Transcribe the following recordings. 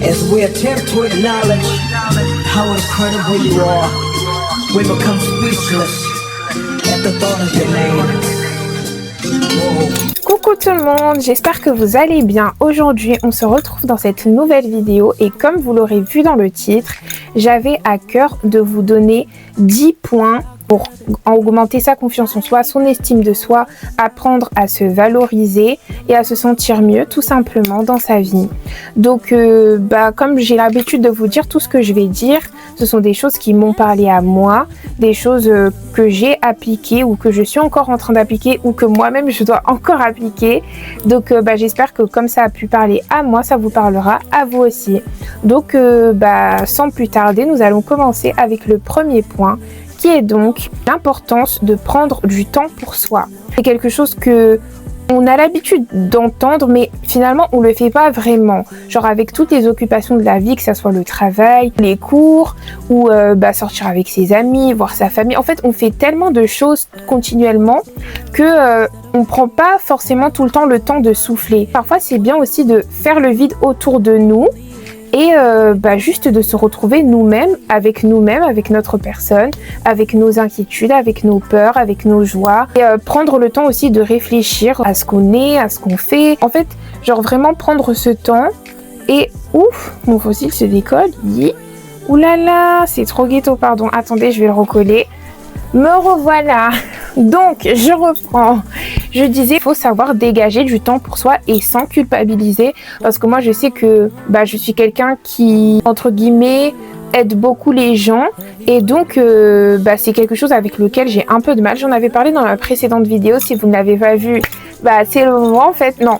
As we attempt to acknowledge how incredible you are, we become speechless at the thought of your name. Whoa. Coucou tout le monde, j'espère que vous allez bien. Aujourd'hui, on se retrouve dans cette nouvelle vidéo et comme vous l'aurez vu dans le titre, j'avais à cœur de vous donner 10 points pour augmenter sa confiance en soi, son estime de soi, apprendre à se valoriser et à se sentir mieux tout simplement dans sa vie. Donc comme j'ai l'habitude de vous dire, tout ce que je vais dire, ce sont des choses qui m'ont parlé à moi, des choses que j'ai appliquées ou que je suis encore en train d'appliquer ou que moi-même je dois encore appliquer. Donc j'espère que comme ça a pu parler à moi, ça vous parlera à vous aussi. Donc sans plus tarder, nous allons commencer avec le premier point, qui est donc l'importance de prendre du temps pour soi. C'est quelque chose que on a l'habitude d'entendre, mais finalement on le fait pas vraiment. Genre avec toutes les occupations de la vie, que ça soit le travail, les cours, ou sortir avec ses amis, voir sa famille. En fait, on fait tellement de choses continuellement que on prend pas forcément tout le temps le temps de souffler. Parfois, c'est bien aussi de faire le vide autour de nous. Et juste de se retrouver nous-mêmes, avec notre personne, avec nos inquiétudes, avec nos peurs, avec nos joies. Et prendre le temps aussi de réfléchir à ce qu'on est, à ce qu'on fait. En fait, genre vraiment prendre ce temps. Et ouf, mon fossile se décolle. Ouh là là, c'est trop ghetto, pardon. Attendez, je vais le recoller. Me revoilà. Donc, je reprends. Je disais, il faut savoir dégager du temps pour soi et sans culpabiliser. Parce que moi, je sais que je suis quelqu'un qui, entre guillemets, aide beaucoup les gens. Et donc, c'est quelque chose avec lequel j'ai un peu de mal. J'en avais parlé dans la précédente vidéo. Si vous ne l'avez pas vu, c'est le moment en fait. Non.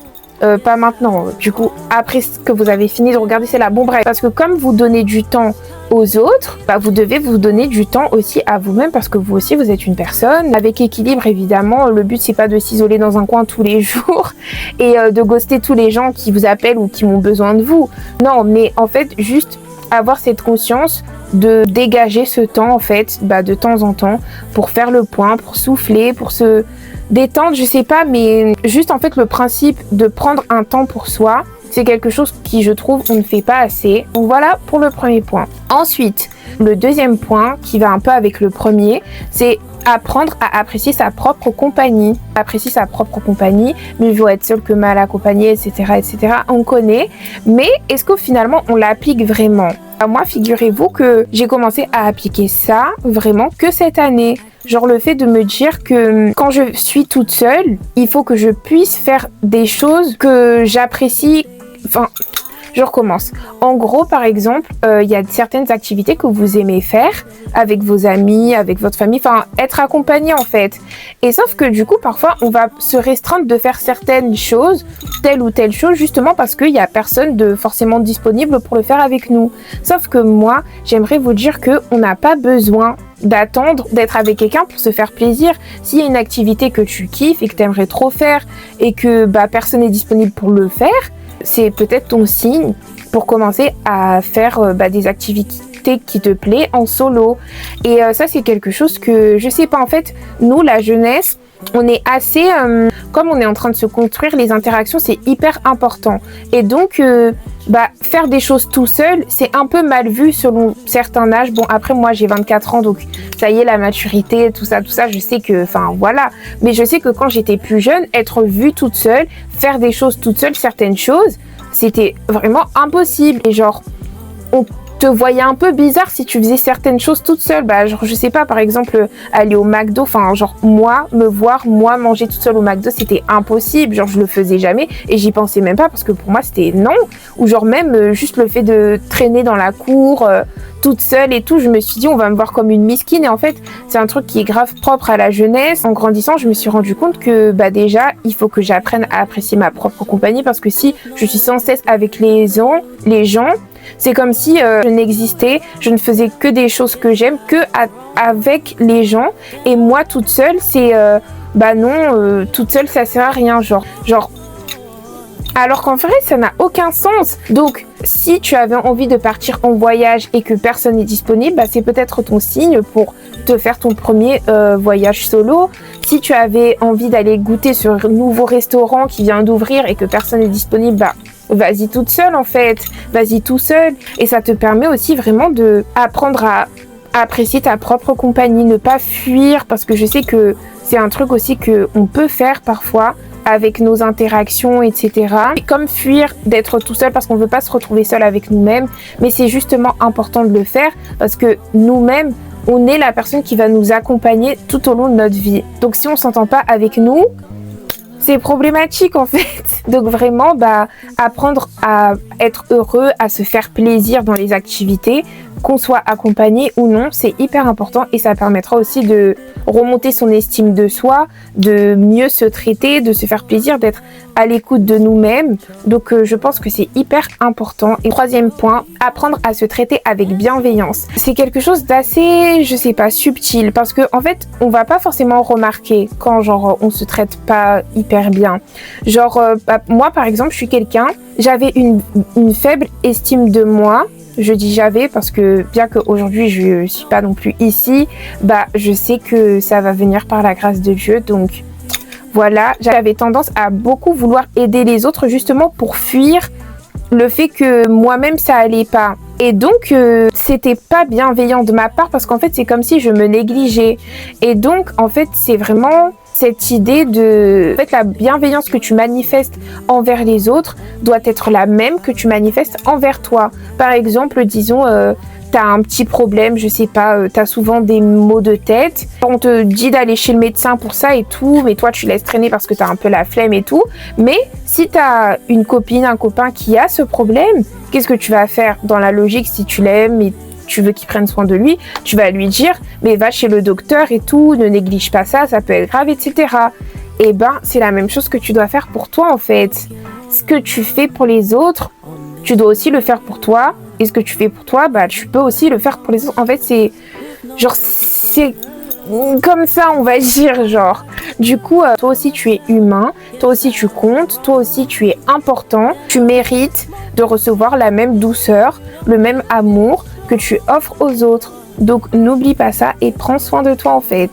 Pas maintenant, du coup après que vous avez fini de regarder, c'est là. Bon bref, parce que comme vous donnez du temps aux autres, vous devez vous donner du temps aussi à vous-même, parce que vous aussi vous êtes une personne avec équilibre évidemment. Le but c'est pas de s'isoler dans un coin tous les jours et de ghoster tous les gens qui vous appellent ou qui ont besoin de vous. Non, mais en fait juste avoir cette conscience de dégager ce temps en fait, de temps en temps, pour faire le point, pour souffler, pour se détendre, je sais pas, mais juste en fait le principe de prendre un temps pour soi, c'est quelque chose qui je trouve on ne fait pas assez. Donc voilà pour le premier point. Ensuite, le deuxième point qui va un peu avec le premier, c'est apprendre à apprécier sa propre compagnie. Apprécier sa propre compagnie, mieux vaut être seul que mal accompagné, etc., etc. On connaît, mais est-ce que finalement on l'applique vraiment? Moi, figurez-vous que j'ai commencé à appliquer ça vraiment que cette année. Genre le fait de me dire que quand je suis toute seule, il faut que je puisse faire des choses que j'apprécie. Enfin, je recommence. En gros, par exemple, il y a certaines activités que vous aimez faire avec vos amis, avec votre famille, enfin, être accompagné en fait. Et sauf que du coup, parfois, on va se restreindre de faire certaines choses, telle ou telle chose, justement parce qu'il n'y a personne de forcément disponible pour le faire avec nous. Sauf que moi, j'aimerais vous dire qu'on n'a pas besoin d'attendre d'être avec quelqu'un pour se faire plaisir. S'il y a une activité que tu kiffes et que tu aimerais trop faire et que personne n'est disponible pour le faire, c'est peut-être ton signe pour commencer à faire des activités qui te plaît en solo. Et ça, c'est quelque chose que je sais pas. En fait, nous, la jeunesse, on est assez... comme on est en train de se construire, les interactions, c'est hyper important. Et donc, faire des choses tout seul, c'est un peu mal vu selon certains âges. Bon, après, moi, j'ai 24 ans, donc ça y est, la maturité, tout ça, je sais que... Enfin, voilà. Mais je sais que quand j'étais plus jeune, être vue toute seule, faire des choses toute seule, certaines choses, c'était vraiment impossible. Et genre, on te voyais un peu bizarre si tu faisais certaines choses toute seule. Genre, je sais pas, par exemple, aller au McDo, enfin, genre, moi manger toute seule au McDo, c'était impossible. Genre, je le faisais jamais et j'y pensais même pas parce que pour moi, c'était non. Ou genre, même juste le fait de traîner dans la cour, toute seule et tout, je me suis dit, on va me voir comme une miskine. Et en fait, c'est un truc qui est grave propre à la jeunesse. En grandissant, je me suis rendu compte que, déjà, il faut que j'apprenne à apprécier ma propre compagnie parce que si je suis sans cesse avec les gens, c'est comme si je n'existais, je ne faisais que des choses que j'aime, avec les gens. Et moi, toute seule, c'est... toute seule, ça sert à rien. Genre, alors qu'en vrai, ça n'a aucun sens. Donc, si tu avais envie de partir en voyage et que personne n'est disponible, c'est peut-être ton signe pour te faire ton premier voyage solo. Si tu avais envie d'aller goûter sur un nouveau restaurant qui vient d'ouvrir et que personne n'est disponible, vas-y toute seule en fait, vas-y tout seul. Et ça te permet aussi vraiment de apprendre à apprécier ta propre compagnie, ne pas fuir, parce que je sais que c'est un truc aussi que on peut faire parfois avec nos interactions, etc. Et comme fuir d'être tout seul parce qu'on veut pas se retrouver seul avec nous-mêmes, mais c'est justement important de le faire parce que nous-mêmes, on est la personne qui va nous accompagner tout au long de notre vie. Donc si on s'entend pas avec nous, c'est problématique en fait. Donc vraiment, apprendre à être heureux, à se faire plaisir dans les activités, qu'on soit accompagné ou non, c'est hyper important et ça permettra aussi de remonter son estime de soi, de mieux se traiter, de se faire plaisir, d'être à l'écoute de nous-mêmes. Donc je pense que c'est hyper important. Et troisième point, apprendre à se traiter avec bienveillance. C'est quelque chose d'assez, je sais pas, subtil parce que en fait, on va pas forcément remarquer quand genre on se traite pas hyper bien. Genre moi par exemple, je suis quelqu'un, j'avais une faible estime de moi. Je dis j'avais parce que bien qu'aujourd'hui je suis pas non plus ici, je sais que ça va venir par la grâce de Dieu. Donc voilà, j'avais tendance à beaucoup vouloir aider les autres justement pour fuir le fait que moi-même ça allait pas. Et donc c'était pas bienveillant de ma part parce qu'en fait c'est comme si je me négligeais. Et donc en fait c'est vraiment cette idée de... En fait, la bienveillance que tu manifestes envers les autres doit être la même que tu manifestes envers toi. Par exemple, disons, t'as un petit problème, je sais pas, t'as souvent des maux de tête. On te dit d'aller chez le médecin pour ça et tout, mais toi, tu laisses traîner parce que t'as un peu la flemme et tout. Mais si t'as une copine, un copain qui a ce problème, qu'est-ce que tu vas faire? Dans la logique, si tu l'aimes et tu veux qu'il prenne soin de lui, tu vas lui dire mais va chez le docteur et tout, ne néglige pas ça, ça peut être grave, etc. Et c'est la même chose que tu dois faire pour toi en fait. Ce que tu fais pour les autres, tu dois aussi le faire pour toi. Et ce que tu fais pour toi, tu peux aussi le faire pour les autres. En fait, c'est comme ça, on va dire, genre. Du coup, toi aussi, tu es humain, toi aussi, tu comptes, toi aussi, tu es important. Tu mérites de recevoir la même douceur, le même amour que tu offres aux autres. Donc, n'oublie pas ça et prends soin de toi, en fait.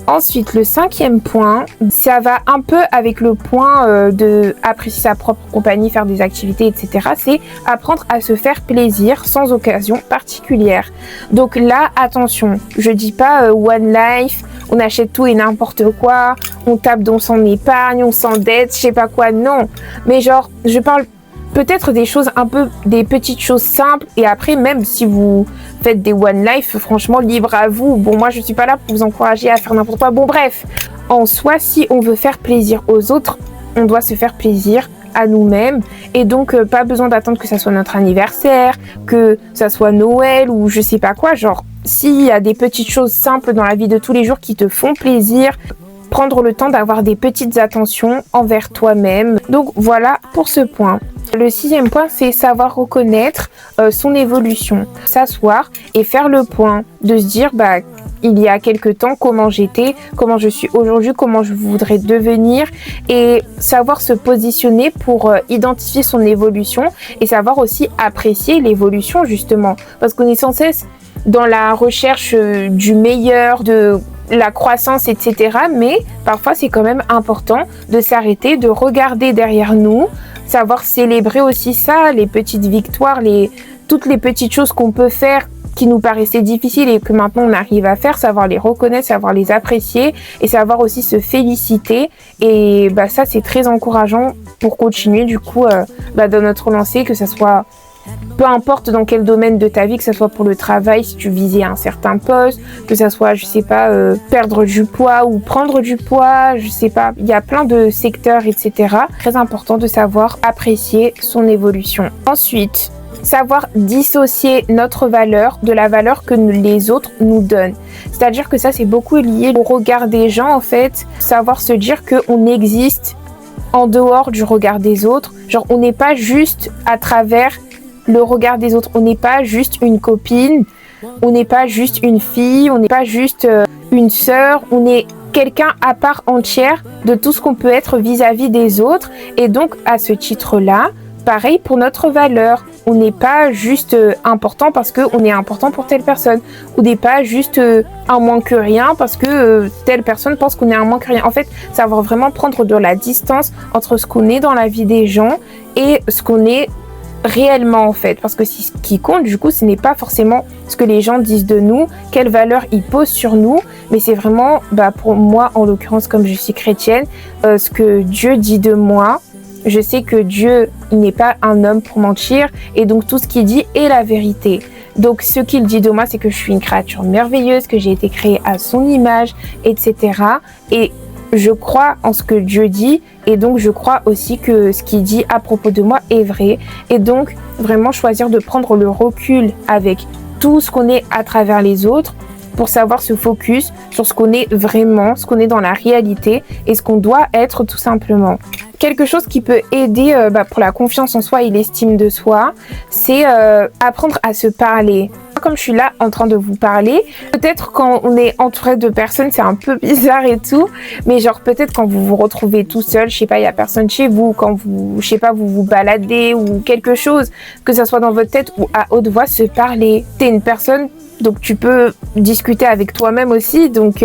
Ensuite, le 5e point, ça va un peu avec le point de apprécier sa propre compagnie, faire des activités, etc. C'est apprendre à se faire plaisir sans occasion particulière. Donc là, attention, je dis pas one life, on achète tout et n'importe quoi, on tape dans son épargne, on s'endette, je sais pas quoi, non. Mais genre, je parle peut-être des choses un peu, des petites choses simples et après même si vous faites des one life, franchement libre à vous. Bon, moi je suis pas là pour vous encourager à faire n'importe quoi. Bon bref, en soi si on veut faire plaisir aux autres, on doit se faire plaisir à nous-mêmes et donc pas besoin d'attendre que ça soit notre anniversaire, que ça soit Noël ou je sais pas quoi. Genre s'il y a des petites choses simples dans la vie de tous les jours qui te font plaisir, prendre le temps d'avoir des petites attentions envers toi-même. Donc voilà pour ce point. Le 6e point, c'est savoir reconnaître son évolution. S'asseoir et faire le point, de se dire il y a quelques temps comment j'étais, comment je suis aujourd'hui, comment je voudrais devenir et savoir se positionner pour identifier son évolution et savoir aussi apprécier l'évolution justement. Parce qu'on est sans cesse dans la recherche du meilleur, de la croissance, etc. Mais parfois, c'est quand même important de s'arrêter, de regarder derrière nous, savoir célébrer aussi ça, les petites victoires, toutes les petites choses qu'on peut faire qui nous paraissaient difficiles et que maintenant on arrive à faire, savoir les reconnaître, savoir les apprécier et savoir aussi se féliciter. Et ça, c'est très encourageant pour continuer du coup dans notre lancée, que ça soit... Peu importe dans quel domaine de ta vie, que ce soit pour le travail, si tu visais un certain poste, que ça soit, je sais pas, perdre du poids ou prendre du poids, je sais pas, il y a plein de secteurs, etc. Très important de savoir apprécier son évolution. Ensuite, savoir dissocier notre valeur de la valeur que les autres nous donnent. C'est-à-dire que ça, c'est beaucoup lié au regard des gens, en fait. Savoir se dire qu'on existe en dehors du regard des autres. Genre, on n'est pas juste à travers le regard des autres. On n'est pas juste une copine, on n'est pas juste une fille, on n'est pas juste une sœur, on est quelqu'un à part entière de tout ce qu'on peut être vis-à-vis des autres. Et donc, à ce titre-là, pareil pour notre valeur. On n'est pas juste important parce qu'on est important pour telle personne. On n'est pas juste un moins que rien parce que telle personne pense qu'on est un moins que rien. En fait, savoir vraiment prendre de la distance entre ce qu'on est dans la vie des gens et ce qu'on est réellement en fait, parce que ce qui compte du coup ce n'est pas forcément ce que les gens disent de nous, quelle valeur ils posent sur nous, mais c'est vraiment pour moi en l'occurrence comme je suis chrétienne, ce que Dieu dit de moi. Je sais que Dieu il n'est pas un homme pour mentir et donc tout ce qu'il dit est la vérité. Donc ce qu'il dit de moi c'est que je suis une créature merveilleuse, que j'ai été créée à son image, etc. Et je crois en ce que Dieu dit et donc je crois aussi que ce qu'il dit à propos de moi est vrai. Et donc vraiment choisir de prendre le recul avec tout ce qu'on est à travers les autres pour savoir se focus sur ce qu'on est vraiment, ce qu'on est dans la réalité et ce qu'on doit être tout simplement. Quelque chose qui peut aider pour la confiance en soi et l'estime de soi, c'est apprendre à se parler. Comme je suis là en train de vous parler, peut-être quand on est entouré de personnes, c'est un peu bizarre et tout, mais genre peut-être quand vous vous retrouvez tout seul, je sais pas, il y a personne chez vous, quand vous, je sais pas, vous vous baladez ou quelque chose, que ça soit dans votre tête ou à haute voix, se parler. T'es une personne, donc tu peux discuter avec toi-même aussi, donc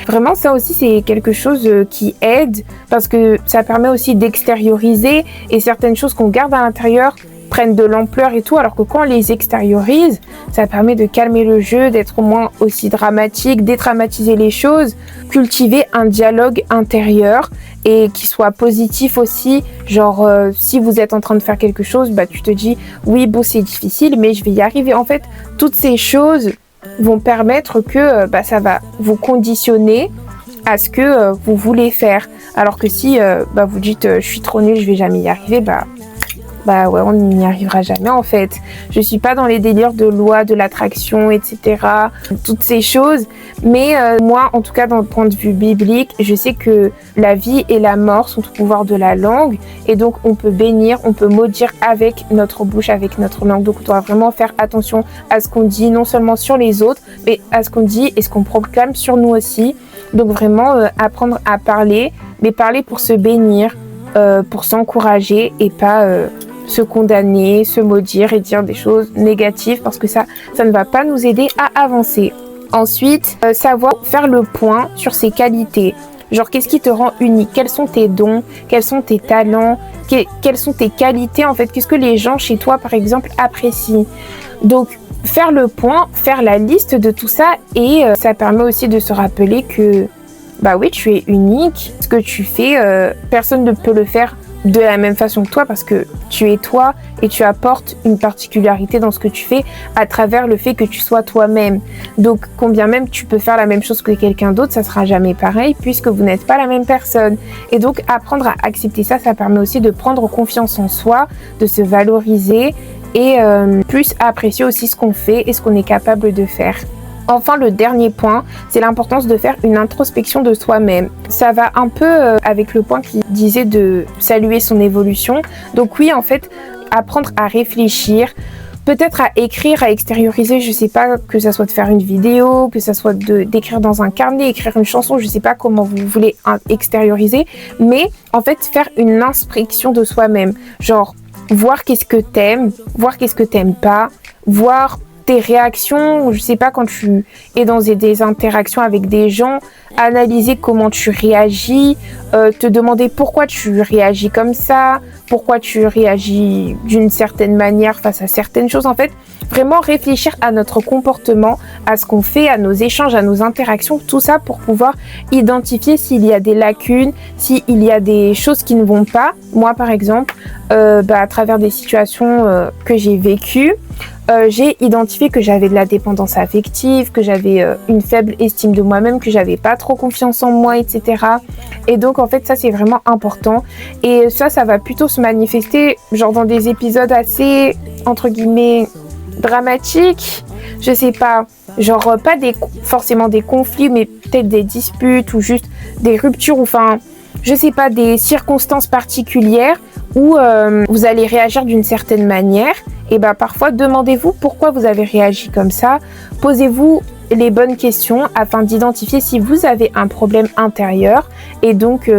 vraiment ça aussi c'est quelque chose qui aide parce que ça permet aussi d'extérioriser et certaines choses qu'on garde à l'intérieur prennent de l'ampleur et tout, alors que quand on les extériorise, ça permet de calmer le jeu, d'être moins aussi dramatique, dédramatiser les choses, cultiver un dialogue intérieur et qui soit positif aussi, genre si vous êtes en train de faire quelque chose, tu te dis oui bon c'est difficile mais je vais y arriver. En fait, toutes ces choses vont permettre que ça va vous conditionner à ce que vous voulez faire, alors que si vous dites je suis trop nulle, je vais jamais y arriver, ouais, on n'y arrivera jamais en fait. Je suis pas dans les délires de loi de l'attraction, etc. Toutes ces choses. Mais moi, en tout cas, dans le point de vue biblique, je sais que la vie et la mort sont au pouvoir de la langue. Et donc, on peut bénir, on peut maudire avec notre bouche, avec notre langue. Donc, on doit vraiment faire attention à ce qu'on dit, non seulement sur les autres, mais à ce qu'on dit et ce qu'on proclame sur nous aussi. Donc, vraiment, apprendre à parler, mais parler pour se bénir, pour s'encourager et pas se condamner, se maudire et dire des choses négatives parce que ça ne va pas nous aider à avancer. Ensuite, savoir faire le point sur ses qualités. Genre, qu'est-ce qui te rend unique? Quels sont tes dons? Quels sont tes talents? Quelles sont tes qualités en fait? Qu'est-ce que les gens chez toi, par exemple, apprécient? Donc, faire le point, faire la liste de tout ça et ça permet aussi de se rappeler que oui, tu es unique. Ce que tu fais, personne ne peut le faire de la même façon que toi parce que tu es toi et tu apportes une particularité dans ce que tu fais à travers le fait que tu sois toi-même. Donc, combien même tu peux faire la même chose que quelqu'un d'autre, ça sera jamais pareil puisque vous n'êtes pas la même personne. Et donc, apprendre à accepter ça, ça permet aussi de prendre confiance en soi, de se valoriser et plus apprécier aussi ce qu'on fait et ce qu'on est capable de faire. Enfin, le dernier point, c'est l'importance de faire une introspection de soi-même. Ça va un peu avec le point qui disait de saluer son évolution. Donc oui, en fait, apprendre à réfléchir, peut-être à écrire, à extérioriser, je sais pas, que ça soit de faire une vidéo, que ça soit d'écrire dans un carnet, écrire une chanson, je sais pas comment vous voulez extérioriser, mais en fait, faire une inspection de soi-même. Genre, voir qu'est-ce que t'aimes, voir qu'est-ce que t'aimes pas, voir tes réactions, je sais pas, quand tu es dans des interactions avec des gens, analyser comment tu réagis, te demander pourquoi tu réagis comme ça, pourquoi tu réagis d'une certaine manière face à certaines choses. En fait, vraiment réfléchir à notre comportement, à ce qu'on fait, à nos échanges, à nos interactions, tout ça pour pouvoir identifier s'il y a des lacunes, s'il y a des choses qui ne vont pas. Moi, par exemple, à travers des situations que j'ai vécues, j'ai identifié que j'avais de la dépendance affective, que j'avais une faible estime de moi-même, que j'avais pas trop confiance en moi, etc. Et donc en fait ça c'est vraiment important et ça va plutôt se manifester genre dans des épisodes assez entre guillemets dramatiques, je sais pas, genre pas forcément des conflits mais peut-être des disputes ou juste des ruptures ou enfin je sais pas, des circonstances particulières où vous allez réagir d'une certaine manière. Et parfois, demandez-vous pourquoi vous avez réagi comme ça. Posez-vous les bonnes questions afin d'identifier si vous avez un problème intérieur et donc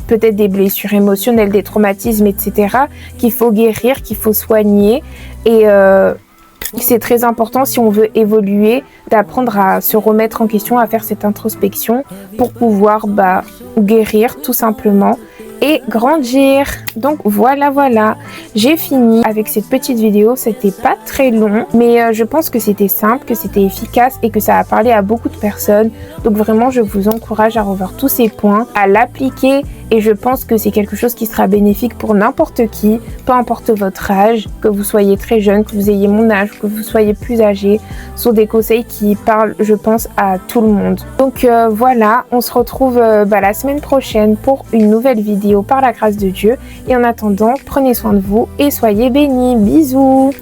peut-être des blessures émotionnelles, des traumatismes, etc. qu'il faut guérir, qu'il faut soigner. Et c'est très important si on veut évoluer, d'apprendre à se remettre en question, à faire cette introspection pour pouvoir guérir tout simplement et grandir. Donc voilà, j'ai fini avec cette petite vidéo. C'était pas très long, mais je pense que c'était simple, que c'était efficace et que ça a parlé à beaucoup de personnes. Donc vraiment, je vous encourage à revoir tous ces points, à l'appliquer, et je pense que c'est quelque chose qui sera bénéfique pour n'importe qui, peu importe votre âge, que vous soyez très jeune, que vous ayez mon âge, que vous soyez plus âgé. Ce sont des conseils qui parlent, je pense, à tout le monde. Donc voilà, on se retrouve la semaine prochaine pour une nouvelle vidéo par la grâce de Dieu. Et en attendant, prenez soin de vous et soyez bénis. Bisous!